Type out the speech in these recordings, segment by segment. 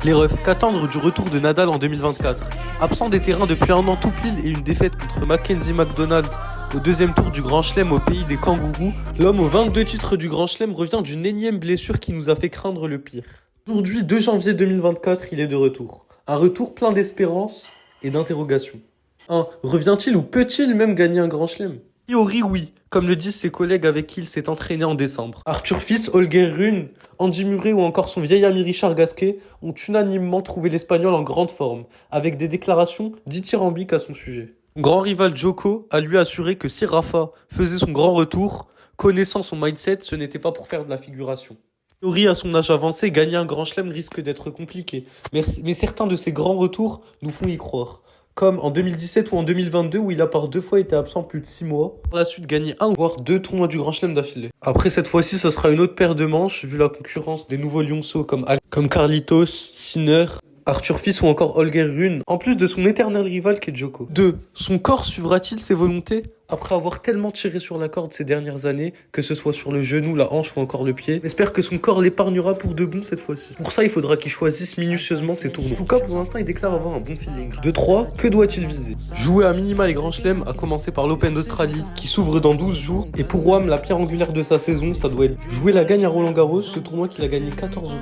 Les refs, qu'attendre du retour de Nadal en 2024? Absent des terrains depuis un an tout pile et une défaite contre Mackenzie McDonald au deuxième tour du Grand Chelem au pays des kangourous, l'homme aux 22 titres du Grand Chelem revient d'une énième blessure qui nous a fait craindre le pire. Aujourd'hui, 2 janvier 2024, il est de retour. Un retour plein d'espérance et d'interrogations. 1. Revient-il ou peut-il même gagner un Grand Chelem? A priori, oui, comme le disent ses collègues avec qui il s'est entraîné en décembre. Arthur Fils, Holger Rune, Andy Murray ou encore son vieil ami Richard Gasquet ont unanimement trouvé l'Espagnol en grande forme, avec des déclarations dithyrambiques à son sujet. Son grand rival Djoko a lui assuré que si Rafa faisait son grand retour, connaissant son mindset, ce n'était pas pour faire de la figuration. A priori, à son âge avancé, gagner un grand chelem risque d'être compliqué, mais certains de ses grands retours nous font y croire. Comme en 2017 ou en 2022 où il a par 2 fois été absent plus de 6 mois. Par la suite gagné 1 voire 2 tournois du Grand Chelem d'affilée. Après cette fois-ci, ça sera une autre paire de manches vu la concurrence des nouveaux lionceaux comme Carlitos, Sinner, Arthur Fils ou encore Holger Rune, en plus de son éternel rival qui est Djoko. 2. Son corps suivra-t-il ses volontés? Après avoir tellement tiré sur la corde ces dernières années, que ce soit sur le genou, la hanche ou encore le pied, j'espère que son corps l'épargnera pour de bon cette fois-ci. Pour ça, il faudra qu'il choisisse minutieusement ses tournois. En tout cas, pour l'instant, il déclare avoir un bon feeling. De 3, que doit-il viser? Jouer à minima les grands chelems, à commencer par l'Open d'Australie, qui s'ouvre dans 12 jours. Et pour Wam, la pierre angulaire de sa saison, ça doit être jouer la gagne à Roland-Garros, ce tournoi qu'il a gagné 14 fois.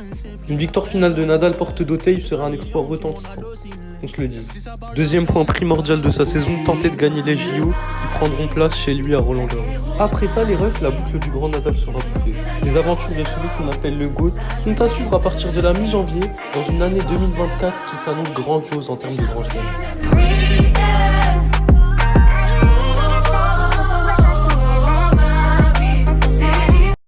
Une victoire finale de Nadal porte d'Auteuil sera un exploit retentissant. On se le dit. Deuxième point primordial de sa saison, tenter de gagner les JO qui prendront place chez lui à Roland-Garros. Après ça, les refs, la boucle du grand Nadal sera bouclée. Les aventures de celui qu'on appelle le GOAT sont à suivre à partir de la mi-janvier dans une année 2024 qui s'annonce grandiose en termes de grand chelem.